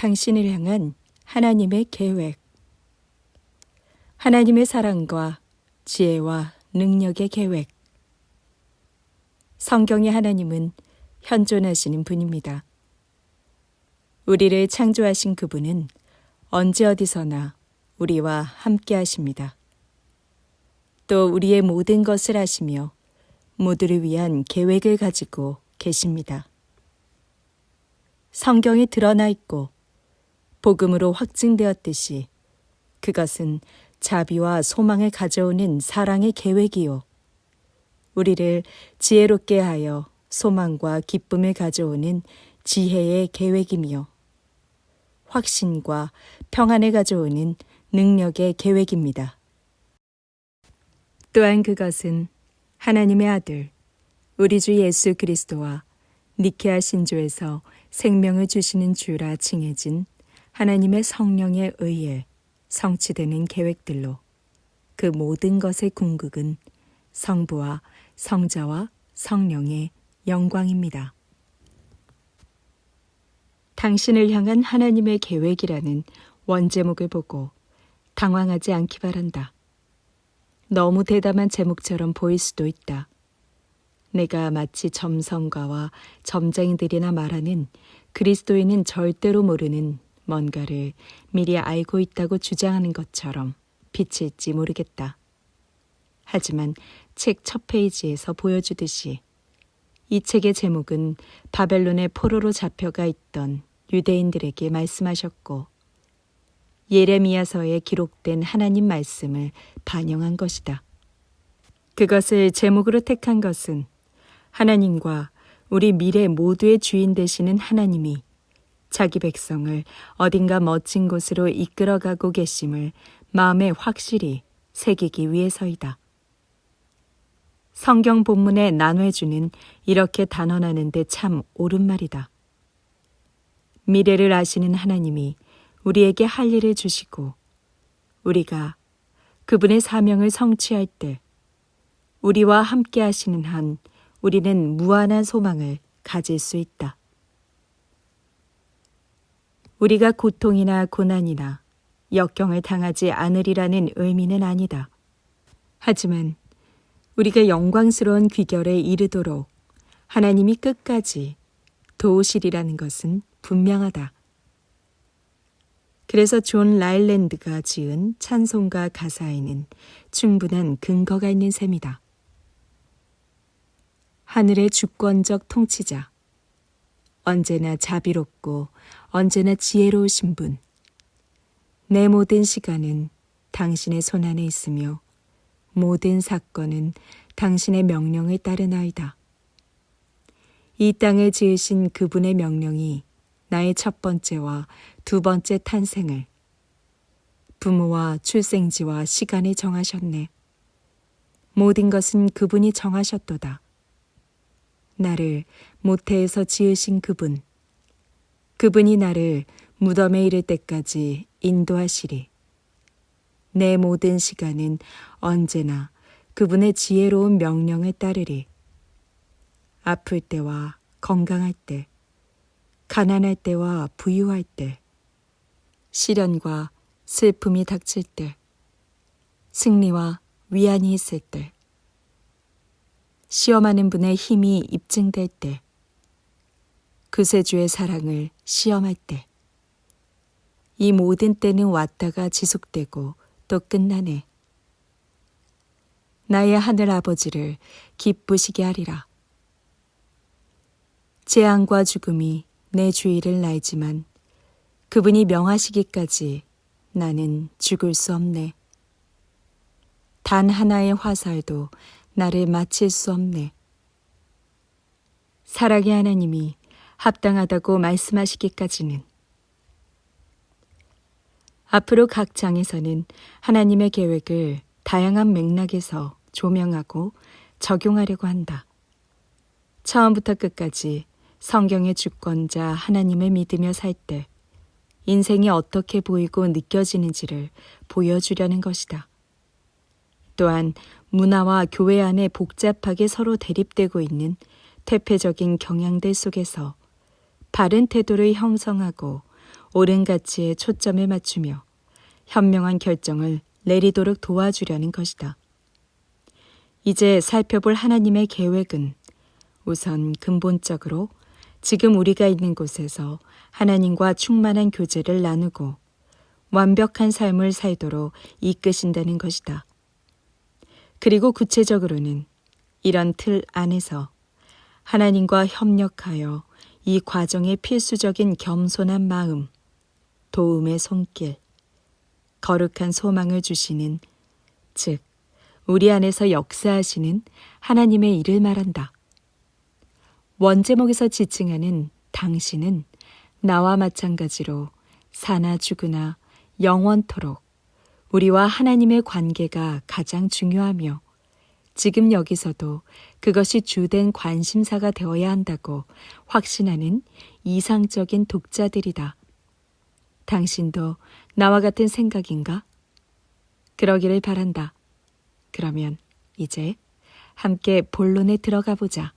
당신을 향한 하나님의 계획. 하나님의 사랑과 지혜와 능력의 계획. 성경의 하나님은 현존하시는 분입니다. 우리를 창조하신 그분은 언제 어디서나 우리와 함께 하십니다. 또 우리의 모든 것을 아시며 모두를 위한 계획을 가지고 계십니다. 성경에 드러나 있고 복음으로 확증되었듯이 그것은 자비와 소망을 가져오는 사랑의 계획이요. 우리를 지혜롭게 하여 소망과 기쁨을 가져오는 지혜의 계획이며 확신과 평안을 가져오는 능력의 계획입니다. 또한 그것은 하나님의 아들, 우리 주 예수 그리스도와 니케아 신조에서 생명을 주시는 주라 칭해진 하나님의 성령에 의해 성취되는 계획들로 그 모든 것의 궁극은 성부와 성자와 성령의 영광입니다. 당신을 향한 하나님의 계획이라는 원제목을 보고 당황하지 않기 바란다. 너무 대담한 제목처럼 보일 수도 있다. 내가 마치 점성가와 점쟁이들이나 말하는 그리스도인은 절대로 모르는 뭔가를 미리 알고 있다고 주장하는 것처럼 비칠지 모르겠다. 하지만 책 첫 페이지에서 보여주듯이 이 책의 제목은 바벨론의 포로로 잡혀가 있던 유대인들에게 말씀하셨고 예레미야서에 기록된 하나님 말씀을 반영한 것이다. 그것을 제목으로 택한 것은 하나님과 우리 미래 모두의 주인 되시는 하나님이 자기 백성을 어딘가 멋진 곳으로 이끌어가고 계심을 마음에 확실히 새기기 위해서이다. 성경 본문의 난회주는 이렇게 단언하는데 참 옳은 말이다. 미래를 아시는 하나님이 우리에게 할 일을 주시고 우리가 그분의 사명을 성취할 때 우리와 함께 하시는 한 우리는 무한한 소망을 가질 수 있다. 우리가 고통이나 고난이나 역경을 당하지 않으리라는 의미는 아니다. 하지만 우리가 영광스러운 귀결에 이르도록 하나님이 끝까지 도우시리라는 것은 분명하다. 그래서 존 라일랜드가 지은 찬송가 가사에는 충분한 근거가 있는 셈이다. 하늘의 주권적 통치자, 언제나 자비롭고 언제나 지혜로우신 분, 내 모든 시간은 당신의 손안에 있으며 모든 사건은 당신의 명령을 따르나이다. 이 땅을 지으신 그분의 명령이 나의 첫 번째와 두 번째 탄생을, 부모와 출생지와 시간을 정하셨네. 모든 것은 그분이 정하셨도다. 나를 모태에서 지으신 그분, 그분이 나를 무덤에 이를 때까지 인도하시리. 내 모든 시간은 언제나 그분의 지혜로운 명령을 따르리. 아플 때와 건강할 때, 가난할 때와 부유할 때, 시련과 슬픔이 닥칠 때, 승리와 위안이 있을 때, 시험하는 분의 힘이 입증될 때, 구세주의 사랑을 시험할 때, 이 모든 때는 왔다가 지속되고 또 끝나네. 나의 하늘 아버지를 기쁘시게 하리라. 재앙과 죽음이 내 주위를 날지만 그분이 명하시기까지 나는 죽을 수 없네. 단 하나의 화살도 나를 맞힐 수 없네. 사랑의 하나님이 합당하다고 말씀하시기까지는. 앞으로 각 장에서는 하나님의 계획을 다양한 맥락에서 조명하고 적용하려고 한다. 처음부터 끝까지 성경의 주권자 하나님을 믿으며 살 때 인생이 어떻게 보이고 느껴지는지를 보여주려는 것이다. 또한 문화와 교회 안에 복잡하게 서로 대립되고 있는 퇴폐적인 경향들 속에서 바른 태도를 형성하고 옳은 가치에 초점을 맞추며 현명한 결정을 내리도록 도와주려는 것이다. 이제 살펴볼 하나님의 계획은 우선 근본적으로 지금 우리가 있는 곳에서 하나님과 충만한 교제를 나누고 완벽한 삶을 살도록 이끄신다는 것이다. 그리고 구체적으로는 이런 틀 안에서 하나님과 협력하여 이 과정의 필수적인 겸손한 마음, 도움의 손길, 거룩한 소망을 주시는, 즉 우리 안에서 역사하시는 하나님의 일을 말한다. 원제목에서 지칭하는 당신은 나와 마찬가지로 사나 죽으나 영원토록 우리와 하나님의 관계가 가장 중요하며 지금 여기서도 그것이 주된 관심사가 되어야 한다고 확신하는 이상적인 독자들이다. 당신도 나와 같은 생각인가? 그러기를 바란다. 그러면 이제 함께 본론에 들어가 보자.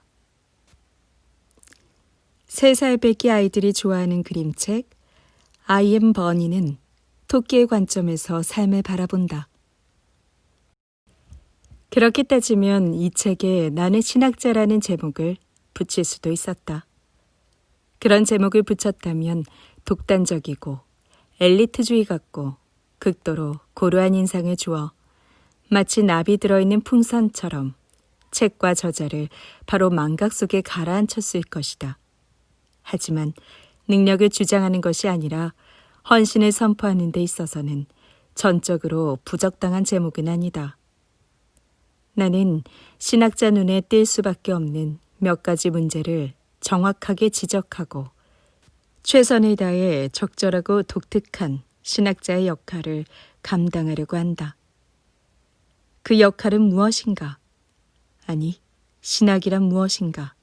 3살 배기 아이들이 좋아하는 그림책 I am 버니는 토끼의 관점에서 삶을 바라본다. 그렇게 따지면 이 책에 나는 신학자라는 제목을 붙일 수도 있었다. 그런 제목을 붙였다면 독단적이고 엘리트주의 같고 극도로 고루한 인상을 주어 마치 납이 들어있는 풍선처럼 책과 저자를 바로 망각 속에 가라앉혔을 것이다. 하지만 능력을 주장하는 것이 아니라 헌신을 선포하는 데 있어서는 전적으로 부적당한 제목은 아니다. 나는 신학자 눈에 띌 수밖에 없는 몇 가지 문제를 정확하게 지적하고 최선을 다해 적절하고 독특한 신학자의 역할을 감당하려고 한다. 그 역할은 무엇인가? 아니, 신학이란 무엇인가?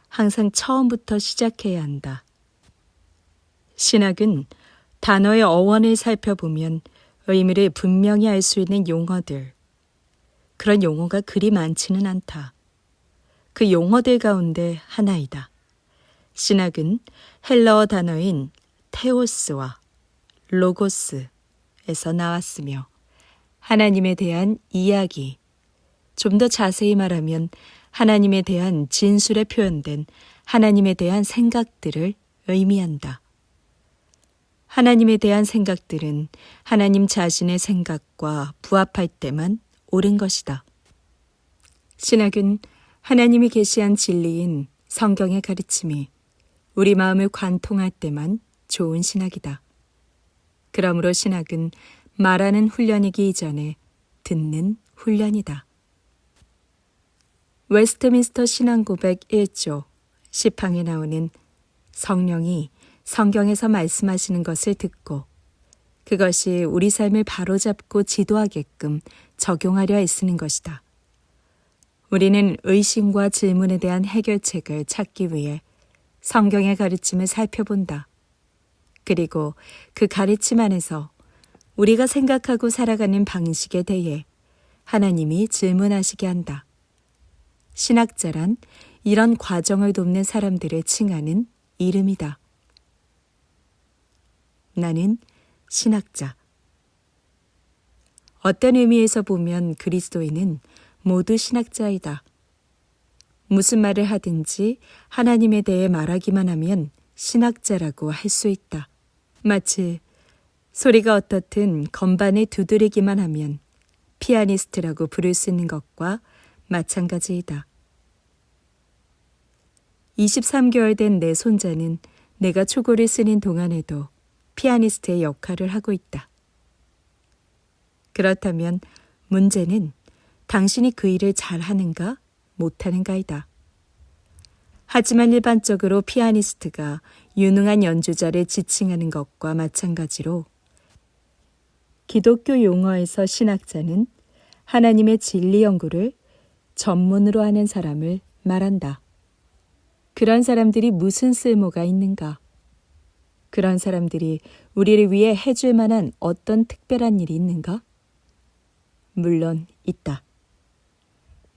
항상 처음부터 시작해야 한다. 신학은 단어의 어원을 살펴보면 의미를 분명히 알 수 있는 용어들, 그런 용어가 그리 많지는 않다. 그 용어들 가운데 하나이다. 신학은 헬라어 단어인 테오스와 로고스에서 나왔으며 하나님에 대한 이야기, 좀 더 자세히 말하면 하나님에 대한 진술에 표현된 하나님에 대한 생각들을 의미한다. 하나님에 대한 생각들은 하나님 자신의 생각과 부합할 때만 옳은 것이다. 신학은 하나님이 계시한 진리인 성경의 가르침이 우리 마음을 관통할 때만 좋은 신학이다. 그러므로 신학은 말하는 훈련이기 이전에 듣는 훈련이다. 웨스트민스터 신앙고백 1조 10항에 나오는 성령이 성경에서 말씀하시는 것을 듣고 그것이 우리 삶을 바로잡고 지도하게끔 적용하려 애쓰는 것이다. 우리는 의심과 질문에 대한 해결책을 찾기 위해 성경의 가르침을 살펴본다. 그리고 그 가르침 안에서 우리가 생각하고 살아가는 방식에 대해 하나님이 질문하시게 한다. 신학자란 이런 과정을 돕는 사람들을 칭하는 이름이다. 나는 신학자. 어떤 의미에서 보면 그리스도인은 모두 신학자이다. 무슨 말을 하든지 하나님에 대해 말하기만 하면 신학자라고 할 수 있다. 마치 소리가 어떻든 건반을 두드리기만 하면 피아니스트라고 부를 수 있는 것과 마찬가지이다. 23개월 된 내 손자는 내가 초고를 쓰는 동안에도 피아니스트의 역할을 하고 있다. 그렇다면 문제는 당신이 그 일을 잘하는가 못하는가이다. 하지만 일반적으로 피아니스트가 유능한 연주자를 지칭하는 것과 마찬가지로 기독교 용어에서 신학자는 하나님의 진리 연구를 전문으로 하는 사람을 말한다. 그런 사람들이 무슨 쓸모가 있는가? 그런 사람들이 우리를 위해 해줄 만한 어떤 특별한 일이 있는가? 물론 있다.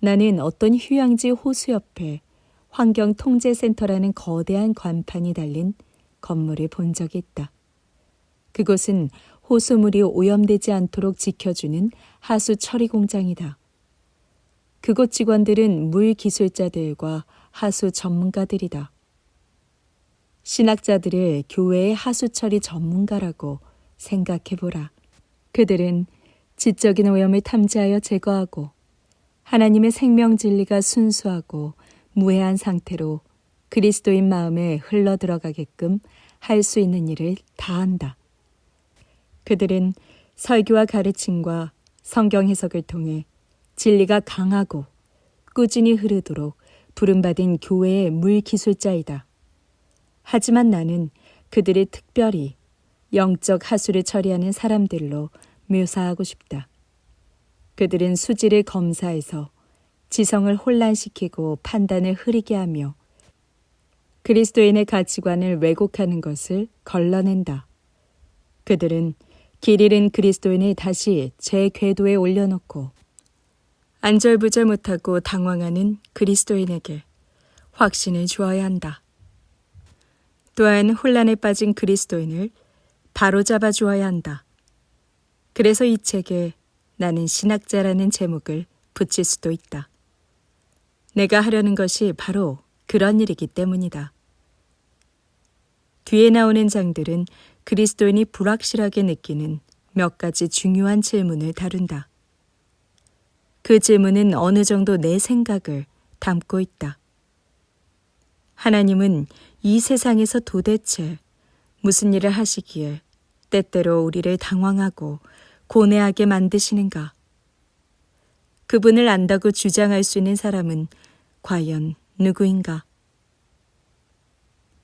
나는 어떤 휴양지 호수 옆에 환경통제센터라는 거대한 간판이 달린 건물을 본 적이 있다. 그곳은 호수물이 오염되지 않도록 지켜주는 하수 처리 공장이다. 그곳 직원들은 물 기술자들과 하수 전문가들이다. 신학자들을 교회의 하수 처리 전문가라고 생각해보라. 그들은 지적인 오염을 탐지하여 제거하고 하나님의 생명 진리가 순수하고 무해한 상태로 그리스도인 마음에 흘러들어가게끔 할 수 있는 일을 다 한다. 그들은 설교와 가르침과 성경 해석을 통해 진리가 강하고 꾸준히 흐르도록 부름받은 교회의 물기술자이다. 하지만 나는 그들이 특별히 영적 하수를 처리하는 사람들로 묘사하고 싶다. 그들은 수지를 검사해서 지성을 혼란시키고 판단을 흐리게 하며 그리스도인의 가치관을 왜곡하는 것을 걸러낸다. 그들은 길 잃은 그리스도인을 다시 제 궤도에 올려놓고 안절부절 못하고 당황하는 그리스도인에게 확신을 주어야 한다. 또한 혼란에 빠진 그리스도인을 바로잡아 주어야 한다. 그래서 이 책에 나는 신학자라는 제목을 붙일 수도 있다. 내가 하려는 것이 바로 그런 일이기 때문이다. 뒤에 나오는 장들은 그리스도인이 불확실하게 느끼는 몇 가지 중요한 질문을 다룬다. 그 질문은 어느 정도 내 생각을 담고 있다. 하나님은 이 세상에서 도대체 무슨 일을 하시기에 때때로 우리를 당황하고 고뇌하게 만드시는가? 그분을 안다고 주장할 수 있는 사람은 과연 누구인가?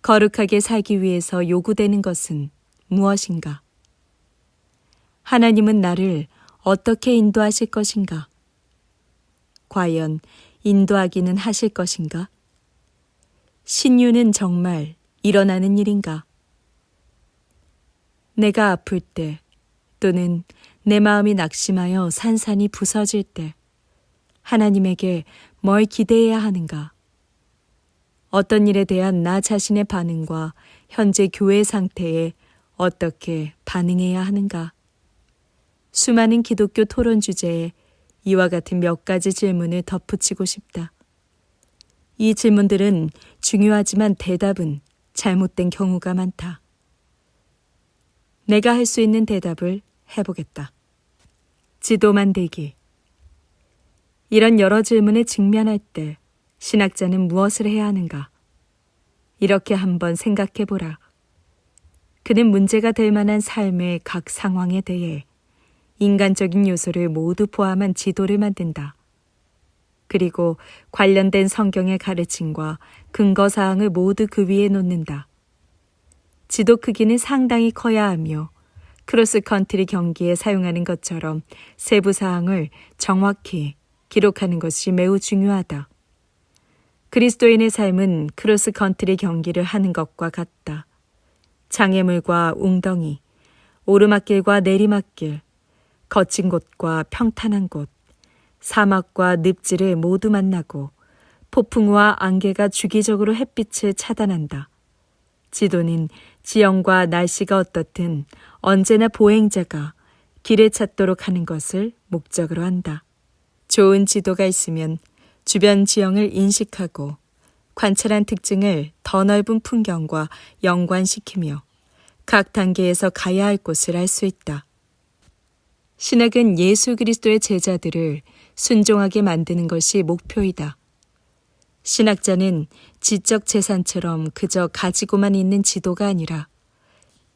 거룩하게 살기 위해서 요구되는 것은 무엇인가? 하나님은 나를 어떻게 인도하실 것인가? 과연 인도하기는 하실 것인가? 신유는 정말 일어나는 일인가? 내가 아플 때 또는 내 마음이 낙심하여 산산이 부서질 때 하나님에게 뭘 기대해야 하는가? 어떤 일에 대한 나 자신의 반응과 현재 교회 상태에 어떻게 반응해야 하는가? 수많은 기독교 토론 주제에 이와 같은 몇 가지 질문을 덧붙이고 싶다. 이 질문들은 중요하지만 대답은 잘못된 경우가 많다. 내가 할 수 있는 대답을 해보겠다. 지도 만들기. 이런 여러 질문에 직면할 때 신학자는 무엇을 해야 하는가? 이렇게 한번 생각해보라. 그는 문제가 될 만한 삶의 각 상황에 대해 인간적인 요소를 모두 포함한 지도를 만든다. 그리고 관련된 성경의 가르침과 근거사항을 모두 그 위에 놓는다. 지도 크기는 상당히 커야 하며 크로스컨트리 경기에 사용하는 것처럼 세부 사항을 정확히 기록하는 것이 매우 중요하다. 그리스도인의 삶은 크로스컨트리 경기를 하는 것과 같다. 장애물과 웅덩이, 오르막길과 내리막길, 거친 곳과 평탄한 곳, 사막과 늪지를 모두 만나고 폭풍우와 안개가 주기적으로 햇빛을 차단한다. 지도는 지형과 날씨가 어떻든 언제나 보행자가 길을 찾도록 하는 것을 목적으로 한다. 좋은 지도가 있으면 주변 지형을 인식하고 관찰한 특징을 더 넓은 풍경과 연관시키며 각 단계에서 가야 할 곳을 알 수 있다. 신학은 예수 그리스도의 제자들을 순종하게 만드는 것이 목표이다. 신학자는 지적 재산처럼 그저 가지고만 있는 지도가 아니라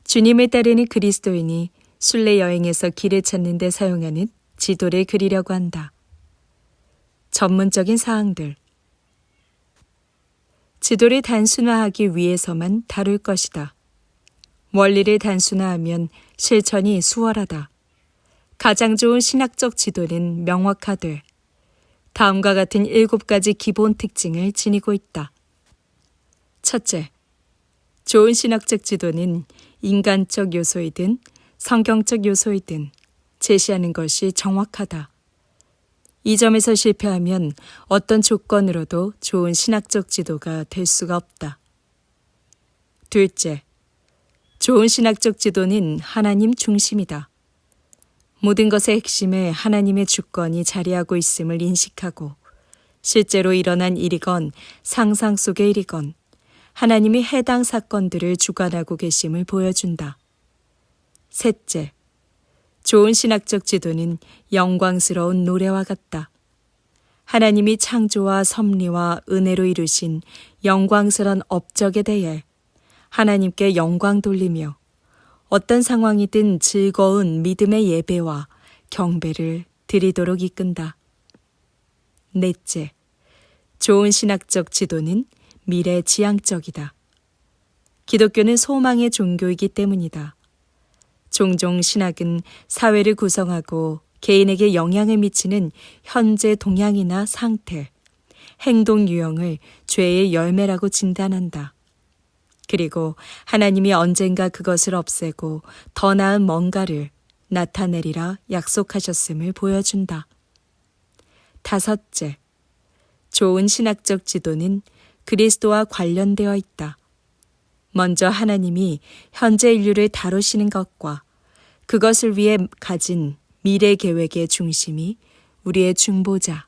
주님을 따르는 그리스도인이 순례 여행에서 길을 찾는 데 사용하는 지도를 그리려고 한다. 전문적인 사항들. 지도를 단순화하기 위해서만 다룰 것이다. 원리를 단순화하면 실천이 수월하다. 가장 좋은 신학적 지도는 명확하되 다음과 같은 7가지 기본 특징을 지니고 있다. 첫째, 좋은 신학적 지도는 인간적 요소이든 성경적 요소이든 제시하는 것이 정확하다. 이 점에서 실패하면 어떤 조건으로도 좋은 신학적 지도가 될 수가 없다. 둘째, 좋은 신학적 지도는 하나님 중심이다. 모든 것의 핵심에 하나님의 주권이 자리하고 있음을 인식하고 실제로 일어난 일이건 상상 속의 일이건 하나님이 해당 사건들을 주관하고 계심을 보여준다. 셋째, 좋은 신학적 지도는 영광스러운 노래와 같다. 하나님이 창조와 섭리와 은혜로 이루신 영광스러운 업적에 대해 하나님께 영광 돌리며 어떤 상황이든 즐거운 믿음의 예배와 경배를 드리도록 이끈다. 넷째, 좋은 신학적 지도는 미래지향적이다. 기독교는 소망의 종교이기 때문이다. 종종 신학은 사회를 구성하고 개인에게 영향을 미치는 현재 동향이나 상태, 행동 유형을 죄의 열매라고 진단한다. 그리고 하나님이 언젠가 그것을 없애고 더 나은 뭔가를 나타내리라 약속하셨음을 보여준다. 다섯째, 좋은 신학적 지도는 그리스도와 관련되어 있다. 먼저 하나님이 현재 인류를 다루시는 것과 그것을 위해 가진 미래 계획의 중심이 우리의 중보자,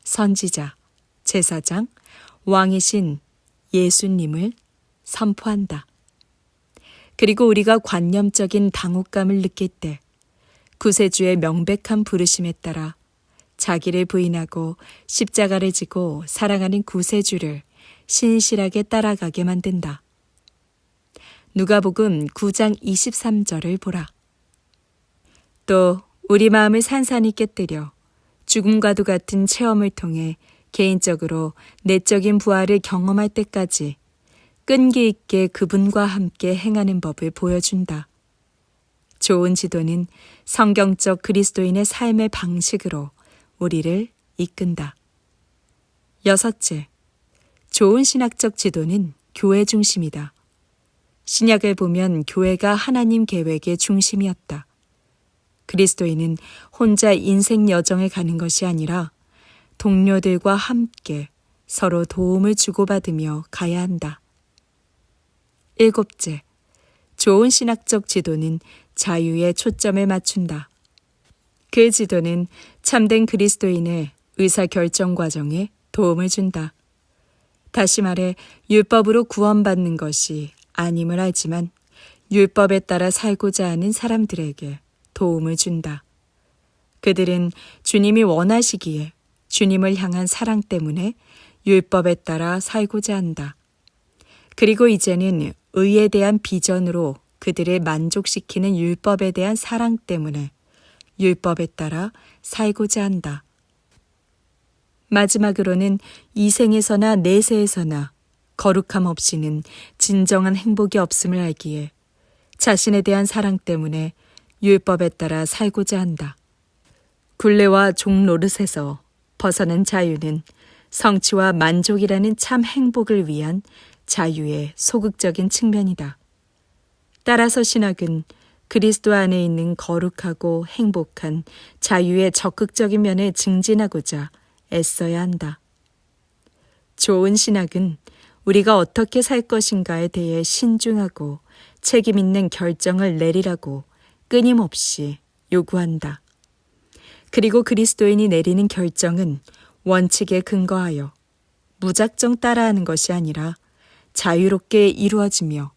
선지자, 제사장, 왕이신 예수님을 선포한다. 그리고 우리가 관념적인 당혹감을 느낄 때 구세주의 명백한 부르심에 따라 자기를 부인하고 십자가를 지고 사랑하는 구세주를 신실하게 따라가게 만든다. 누가복음 9장 23절을 보라. 또 우리 마음을 산산히 깨뜨려 죽음과도 같은 체험을 통해 개인적으로 내적인 부활을 경험할 때까지 끈기 있게 그분과 함께 행하는 법을 보여준다. 좋은 지도는 성경적 그리스도인의 삶의 방식으로 우리를 이끈다. 여섯째, 좋은 신학적 지도는 교회 중심이다. 신약을 보면 교회가 하나님 계획의 중심이었다. 그리스도인은 혼자 인생 여정에 가는 것이 아니라 동료들과 함께 서로 도움을 주고받으며 가야 한다. 일곱째, 좋은 신학적 지도는 자유에 초점을 맞춘다. 그 지도는 참된 그리스도인의 의사결정 과정에 도움을 준다. 다시 말해 율법으로 구원받는 것이 아님을 알지만 율법에 따라 살고자 하는 사람들에게 도움을 준다. 그들은 주님이 원하시기에 주님을 향한 사랑 때문에 율법에 따라 살고자 한다. 그리고 이제는 의에 대한 비전으로 그들을 만족시키는 율법에 대한 사랑 때문에 율법에 따라 살고자 한다. 마지막으로는 이 생에서나 내세에서나 거룩함 없이는 진정한 행복이 없음을 알기에 자신에 대한 사랑 때문에 율법에 따라 살고자 한다. 굴레와 종노릇에서 벗어난 자유는 성취와 만족이라는 참 행복을 위한 자유의 소극적인 측면이다. 따라서 신학은 그리스도 안에 있는 거룩하고 행복한 자유의 적극적인 면에 증진하고자 애써야 한다. 좋은 신학은 우리가 어떻게 살 것인가에 대해 신중하고 책임 있는 결정을 내리라고 끊임없이 요구한다. 그리고 그리스도인이 내리는 결정은 원칙에 근거하여 무작정 따라하는 것이 아니라 자유롭게 이루어지며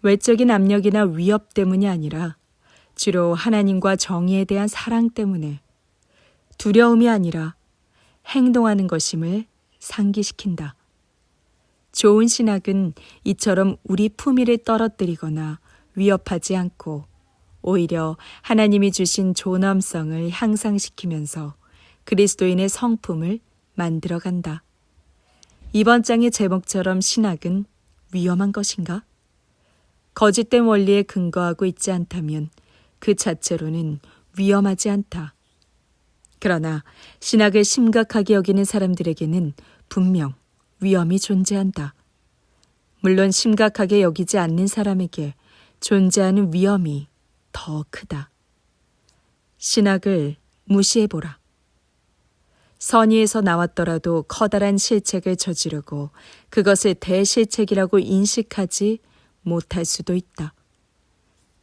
외적인 압력이나 위협 때문이 아니라 주로 하나님과 정의에 대한 사랑 때문에 두려움이 아니라 행동하는 것임을 상기시킨다. 좋은 신학은 이처럼 우리 품위를 떨어뜨리거나 위협하지 않고 오히려 하나님이 주신 존엄성을 향상시키면서 그리스도인의 성품을 만들어간다. 이번 장의 제목처럼 신학은 위험한 것인가? 거짓된 원리에 근거하고 있지 않다면 그 자체로는 위험하지 않다. 그러나 신학을 심각하게 여기는 사람들에게는 분명 위험이 존재한다. 물론 심각하게 여기지 않는 사람에게 존재하는 위험이 더 크다. 신학을 무시해보라. 선의에서 나왔더라도 커다란 실책을 저지르고 그것을 대실책이라고 인식하지 못할 수도 있다.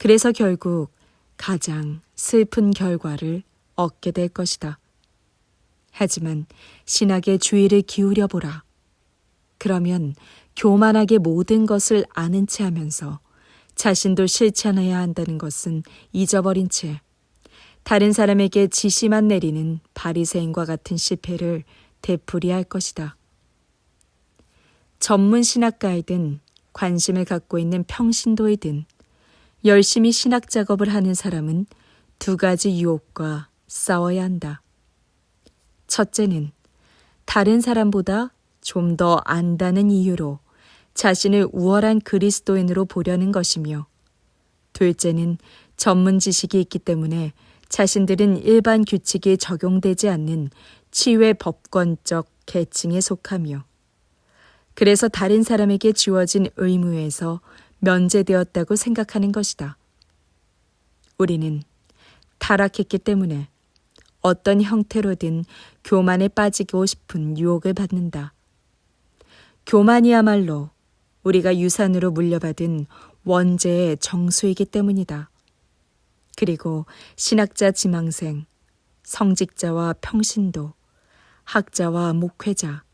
그래서 결국 가장 슬픈 결과를 얻게 될 것이다. 하지만 신학에 주의를 기울여 보라. 그러면 교만하게 모든 것을 아는 체 하면서 자신도 실천해야 한다는 것은 잊어버린 채 다른 사람에게 지시만 내리는 바리새인과 같은 실패를 되풀이할 것이다. 전문 신학가이든 관심을 갖고 있는 평신도이든 열심히 신학 작업을 하는 사람은 두 가지 유혹과 싸워야 한다. 첫째는 다른 사람보다 좀 더 안다는 이유로 자신을 우월한 그리스도인으로 보려는 것이며, 둘째는 전문 지식이 있기 때문에 자신들은 일반 규칙이 적용되지 않는 치외 법권적 계층에 속하며, 그래서 다른 사람에게 주어진 의무에서 면제되었다고 생각하는 것이다. 우리는 타락했기 때문에 어떤 형태로든 교만에 빠지고 싶은 유혹을 받는다. 교만이야말로 우리가 유산으로 물려받은 원죄의 정수이기 때문이다. 그리고 신학자 지망생, 성직자와 평신도, 학자와 목회자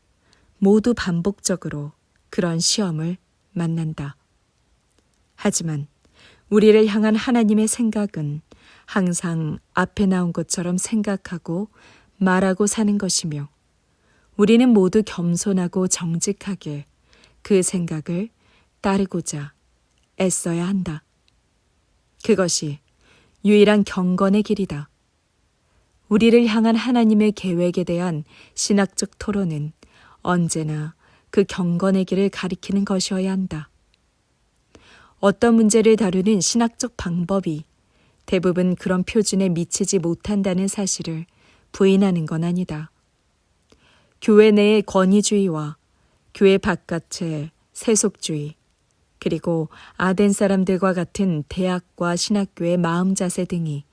모두 반복적으로 그런 시험을 만난다. 하지만 우리를 향한 하나님의 생각은 항상 앞에 나온 것처럼 생각하고 말하고 사는 것이며, 우리는 모두 겸손하고 정직하게 그 생각을 따르고자 애써야 한다. 그것이 유일한 경건의 길이다. 우리를 향한 하나님의 계획에 대한 신학적 토론은 언제나 그 경건의 길을 가리키는 것이어야 한다. 어떤 문제를 다루는 신학적 방법이 대부분 그런 표준에 미치지 못한다는 사실을 부인하는 건 아니다. 교회 내의 권위주의와 교회 바깥의 세속주의, 그리고 아덴 사람들과 같은 대학과 신학교의 마음 자세 등이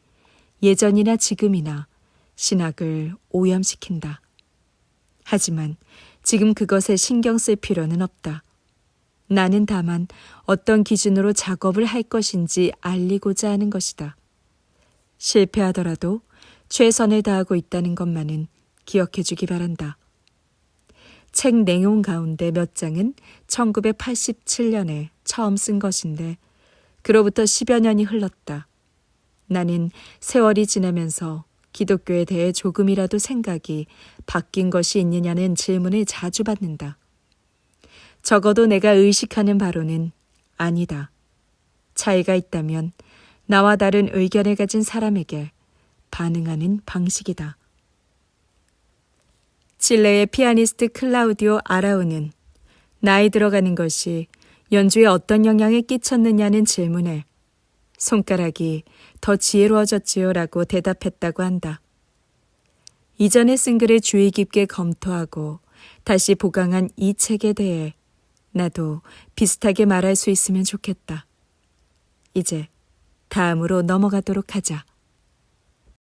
예전이나 지금이나 신학을 오염시킨다. 하지만 지금 그것에 신경 쓸 필요는 없다. 나는 다만 어떤 기준으로 작업을 할 것인지 알리고자 하는 것이다. 실패하더라도 최선을 다하고 있다는 것만은 기억해 주기 바란다. 책 내용 가운데 몇 장은 1987년에 처음 쓴 것인데 그로부터 10여 년이 흘렀다. 나는 세월이 지나면서 기독교에 대해 조금이라도 생각이 바뀐 것이 있느냐는 질문을 자주 받는다. 적어도 내가 의식하는 바로는 아니다. 차이가 있다면 나와 다른 의견을 가진 사람에게 반응하는 방식이다. 칠레의 피아니스트 클라우디오 아라우는 나이 들어가는 것이 연주에 어떤 영향을 끼쳤느냐는 질문에 손가락이 더 지혜로워졌지요 라고 대답했다고 한다. 이전에 쓴 글을 주의 깊게 검토하고 다시 보강한 이 책에 대해 나도 비슷하게 말할 수 있으면 좋겠다. 이제 다음으로 넘어가도록 하자.